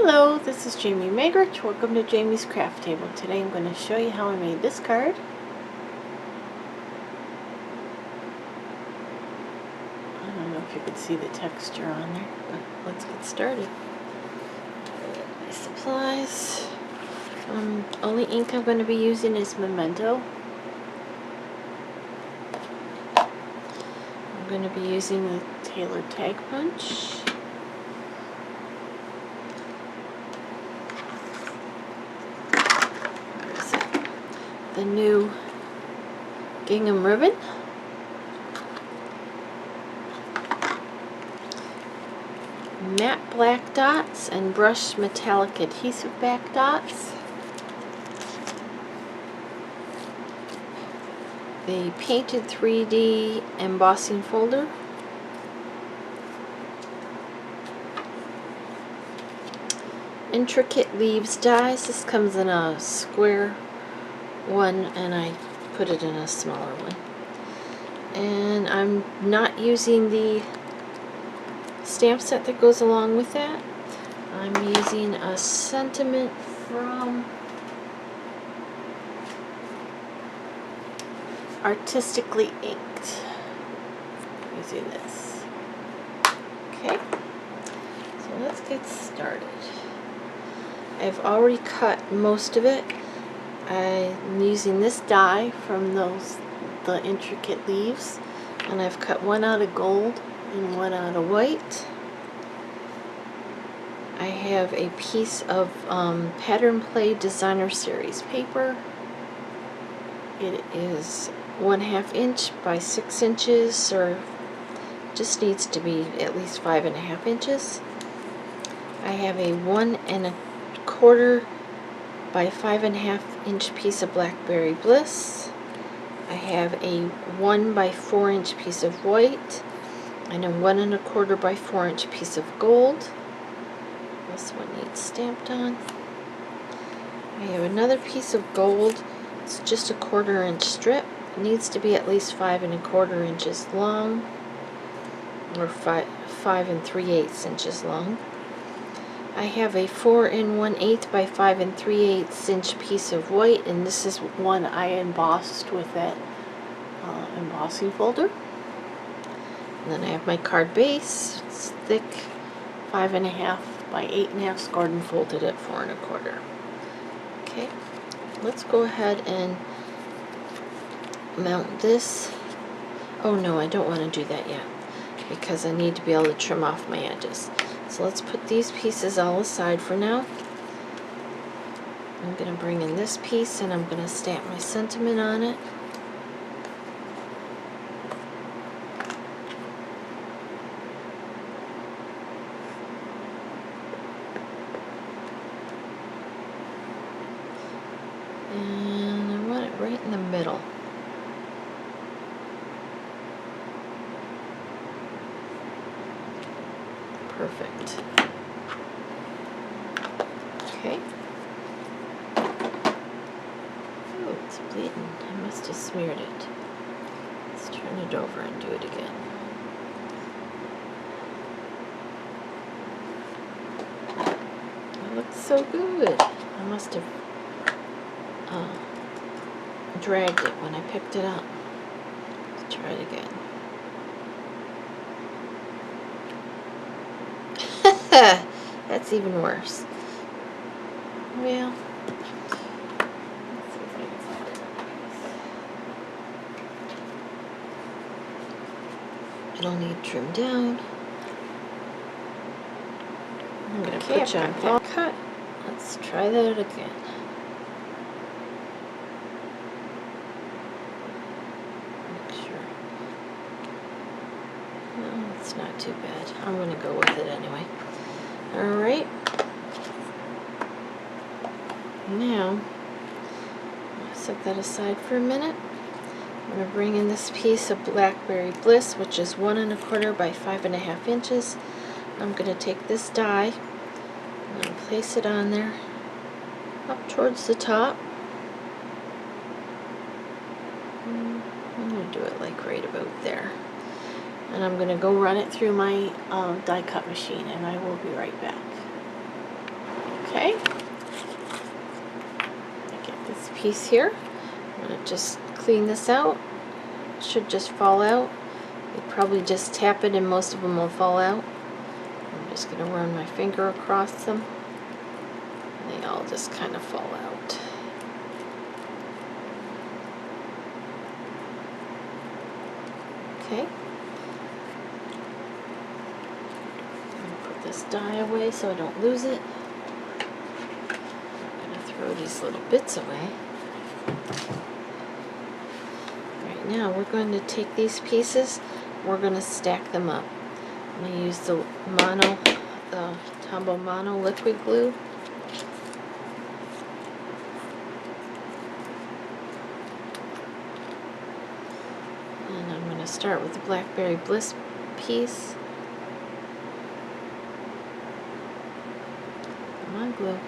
Hello, this is Jamie Magrich. Welcome to Jamie's Craft Table. Today I'm going to show you how I made this card. I don't know if you can see the texture on there, but let's get started. My supplies. Only ink I'm going to be using is Memento. I'm going to be using the Taylor Tag Punch. The new gingham ribbon, matte black dots and brushed metallic adhesive back dots, the painted 3D embossing folder, intricate leaves dies. This comes in a square one and I put it in a smaller one, and I'm not using the stamp set that goes along with that. I'm using a sentiment from Artistically Inked, using this. Okay, so let's get started. I've already cut most of it. I'm using this die from the intricate leaves, and I've cut one out of gold and one out of white. I have a piece of Pattern Play Designer Series paper. It is 1/2 inch by 6 inches, or just needs to be at least 5.5 inches. I have a 1 1/4 by 5.5 inch piece of Blackberry Bliss. I have a 1 by 4 inch piece of white and a 1 1/4 by 4 inch piece of gold. This one needs stamped on. I have another piece of gold. It's just a 1/4 inch strip. It needs to be at least 5 1/4 inches long, or 5 3/8 inches long. I have a 4 1/8 by 5 3/8 inch piece of white, and this is one I embossed with that embossing folder. And then I have my card base. It's thick, 5.5 by 8.5, scored and folded at 4 1/4. Okay, let's go ahead and mount this. Oh no, I don't want to do that yet, because I need to be able to trim off my edges. So let's put these pieces all aside for now. I'm going to bring in this piece and I'm going to stamp my sentiment on it. And I want it right in the middle. Perfect. Okay. Oh, it's bleeding. I must have smeared it. Let's turn it over and do it again. It looks so good. I must have dragged it when I picked it up. Let's try it again. That's even worse. Well, let's see if I can find it. It'll need trim down. I'm going to put you on that cut. Let's try that again. Make sure. No, it's not too bad. I'm going to go with it anyway. Alright, now I'll set that aside for a minute. I'm going to bring in this piece of Blackberry Bliss, which is 1 1/4 by 5.5 inches. I'm going to take this die, I'm going to place it on there, up towards the top. I'm going to do it like right about there. And I'm going to go run it through my die cut machine, and I will be right back. Okay. I get this piece here. I'm going to just clean this out. It should just fall out. You probably just tap it and most of them will fall out. I'm just going to run my finger across them. They all just kind of fall out. Okay. Put this die away so I don't lose it. I'm going to throw these little bits away. Right now we're going to take these pieces, we're going to stack them up. I'm going to use the Tombow Mono liquid glue. And I'm going to start with the Blackberry Bliss piece. Come on, glue.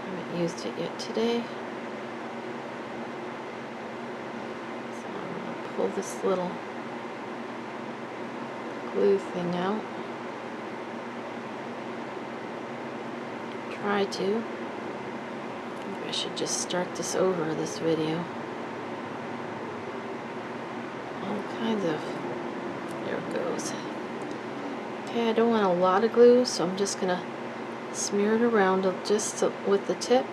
I haven't used it yet today. So I'm going to pull this little glue thing out. Try to. Maybe I should just start this over, this video. All kinds of. There it goes. Okay, I don't want a lot of glue, so I'm just gonna smear it around just with the tip,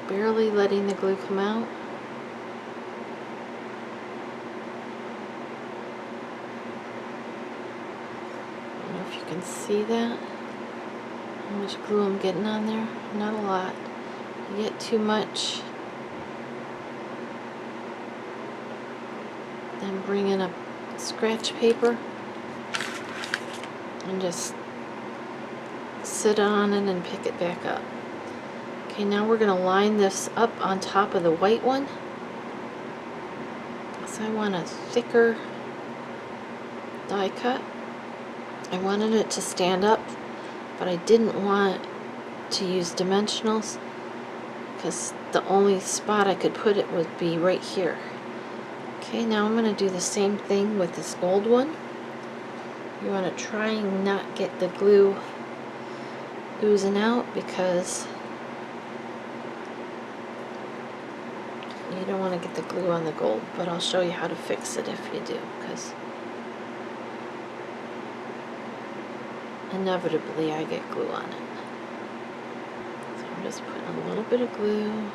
barely letting the glue come out. I don't know if you can see that. How much glue I'm getting on there? Not a lot. You get too much, then bring in a scratch paper and just sit on it and pick it back up. Okay, now we're going to line this up on top of the white one. So I want a thicker die cut. I wanted it to stand up, but I didn't want to use dimensionals because the only spot I could put it would be right here. Okay, now I'm going to do the same thing with this gold one. You want to try and not get the glue oozing out because you don't want to get the glue on the gold, but I'll show you how to fix it if you do, because inevitably I get glue on it. So I'm just putting a little bit of glue.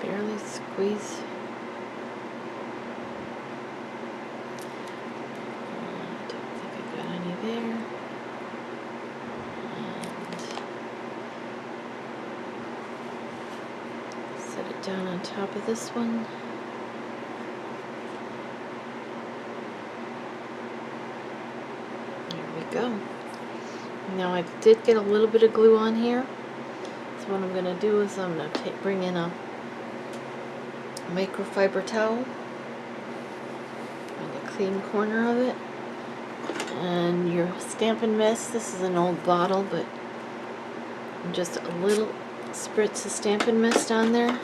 Barely squeeze. I don't think I got any there. And set it down on top of this one. Go. Now I did get a little bit of glue on here, so what I'm going to do is I'm going to bring in a microfiber towel on the clean corner of it, and your Stampin' Mist. This is an old bottle, but just a little spritz of Stampin' Mist on there.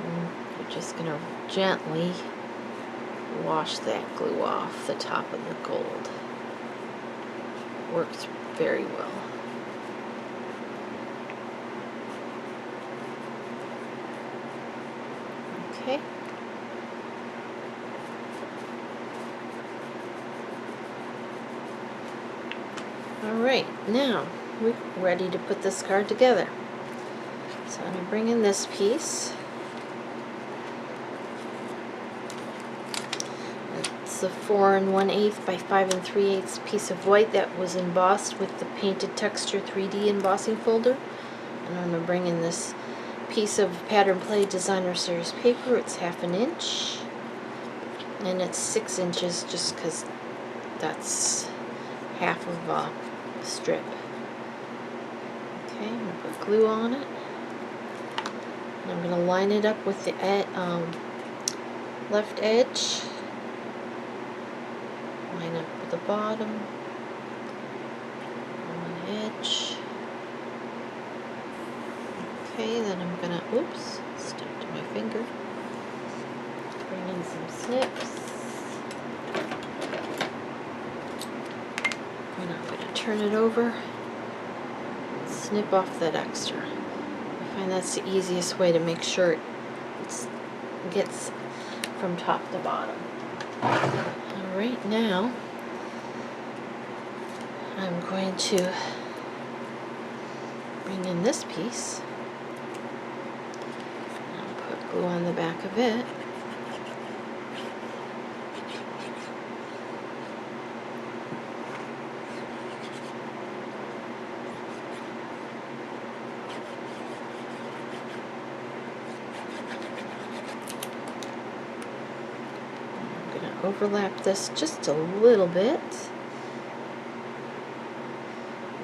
And you're just going to gently wash that glue off the top of the gold. Works very well. Okay. Alright, now we're ready to put this card together. So I'm going to bring in this piece. It's a 4 1/8 by 5 3/8 piece of white that was embossed with the Painted Texture 3D embossing folder. And I'm going to bring in this piece of Pattern Play Designer Series paper. It's 1/2 inch. And it's 6 inches just because that's half of a strip. Okay, I'm going to put glue on it. And I'm going to line it up with the left edge. Line up with the bottom, one edge. Okay, then I'm gonna, oops, stuck to my finger. Bring in some snips. And I'm going to turn it over and snip off that extra. I find that's the easiest way to make sure it gets from top to bottom. Alright, now I'm going to bring in this piece. I'll put glue on the back of it. Overlap this just a little bit.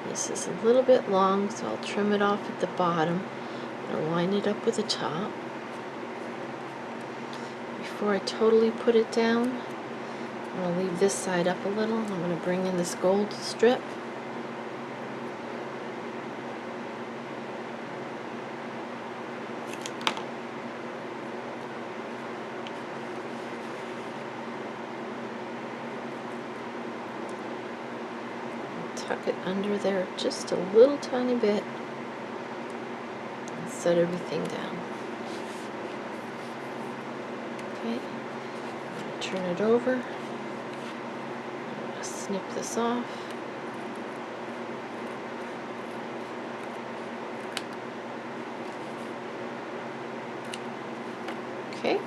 This is a little bit long, so I'll trim it off at the bottom and line it up with the top. Before I totally put it down, I'm going to leave this side up a little. I'm going to bring in this gold strip. Tuck it under there just a little tiny bit and set everything down. Okay, I'm going to turn it over. I'm going to snip this off. Okay,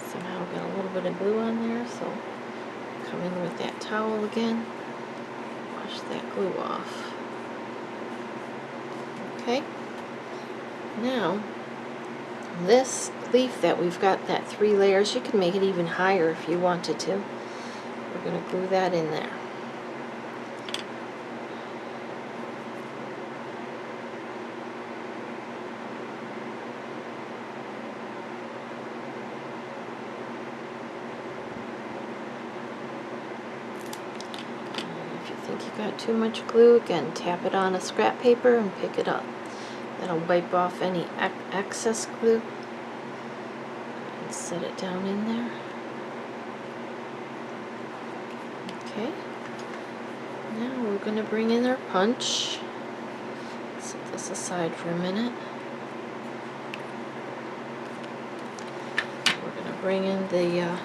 somehow got a little bit of glue on there, so come in with that towel again. Wash that glue off. Okay, now this leaf that we've got, that 3 layers, you can make it even higher if you wanted to. We're going to glue that in there. If you got too much glue, again, tap it on a scrap paper and pick it up. That'll wipe off any excess glue. And set it down in there. Okay. Now we're going to bring in our punch. Set this aside for a minute. We're going to bring in the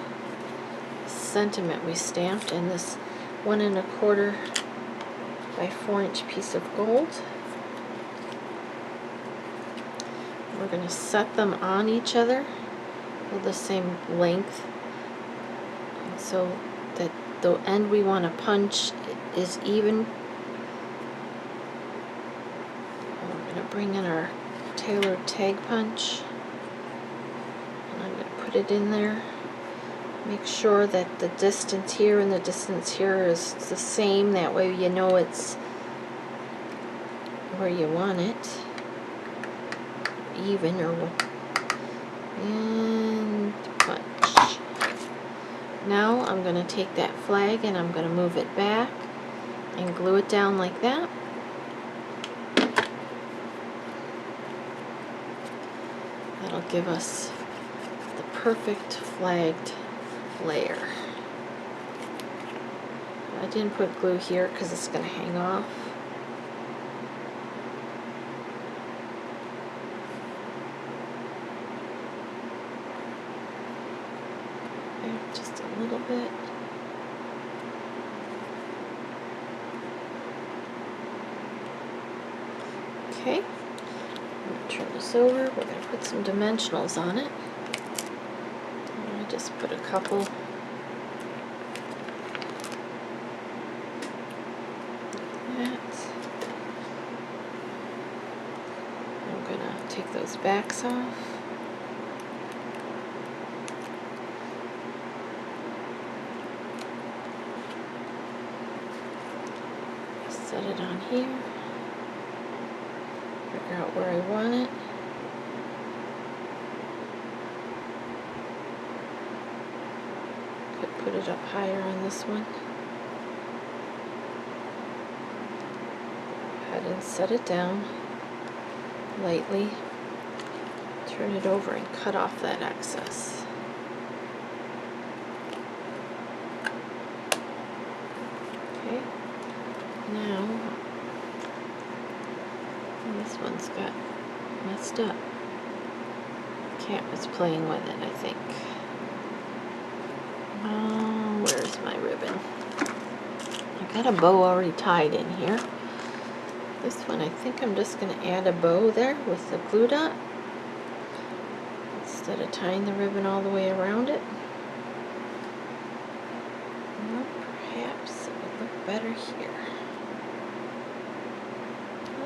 sentiment we stamped in this 1 1/4 by 4-inch piece of gold. We're going to set them on each other with the same length, and so that the end we want to punch is even. And we're going to bring in our tailored tag punch, and I'm going to put it in there. Make sure that the distance here and the distance here is the same, that way you know it's where you want it, even, or and punch. Now I'm going to take that flag and I'm going to move it back and glue it down like that. That'll give us the perfect flagged layer. I didn't put glue here because it's going to hang off. Okay, just a little bit. Okay, I'm going to turn this over. We're going to put some dimensionals on it. Just put a couple like that. I'm going to take those backs off. Set it on here. Figure out where I want it. Put it up higher on this one. Go ahead and set it down lightly. Turn it over and cut off that excess. This one's got messed up. Cat was playing with it, I think. Oh, where's my ribbon? I got a bow already tied in here. This one, I think I'm just going to add a bow there with the glue dot instead of tying the ribbon all the way around it. Well, perhaps it would look better here.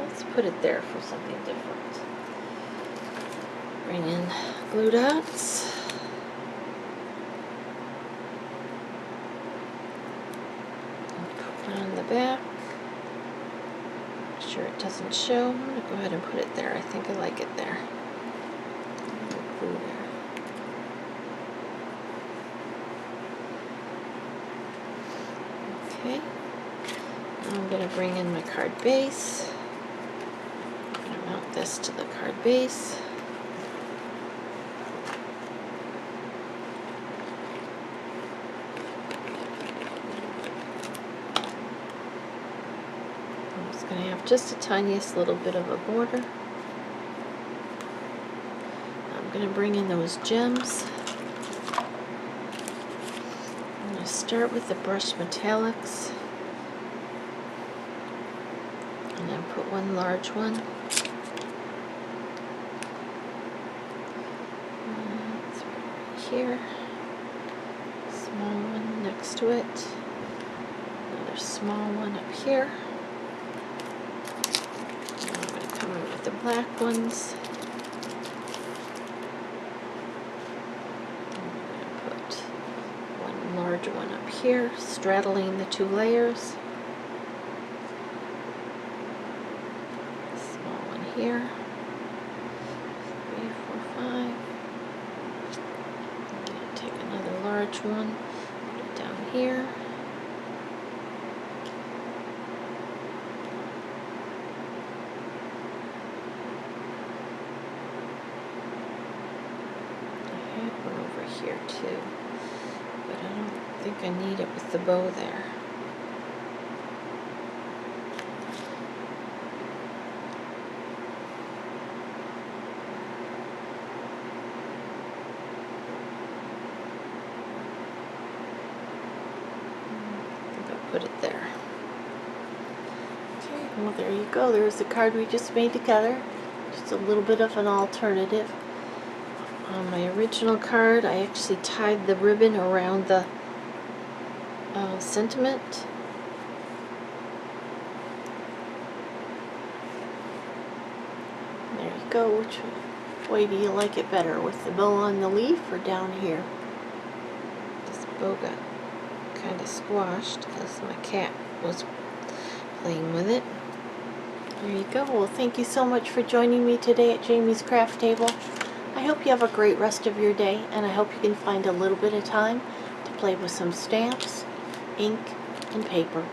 Let's put it there for something different. Bring in glue dots. Put it on the back. Make sure it doesn't show. I'm going to go ahead and put it there. I think I like it there. Glue there. Okay. Now I'm going to bring in my card base. I'm going to mount this to the card base. I'm just going to have just the tiniest little bit of a border. I'm going to bring in those gems. I'm going to start with the brushed metallics. And then put one large one. It's right here. Small one next to it. Another small one up here. And I'm going to come in with the black ones. I'm going to put one large one up here, straddling the two layers. Here, 3, 4, 5. I'm going to take another large one, put it down here. I had one over here too, but I don't think I need it with the bow there. Put it there. Okay, well there you go. There's the card we just made together. Just a little bit of an alternative. On my original card, I actually tied the ribbon around the sentiment. There you go. Which way do you like it better? With the bow on the leaf or down here? This bow got kind of squashed because my cat was playing with it. There you go. Well, thank you so much for joining me today at Jamie's Craft Table. I hope you have a great rest of your day, and I hope you can find a little bit of time to play with some stamps, ink, and paper.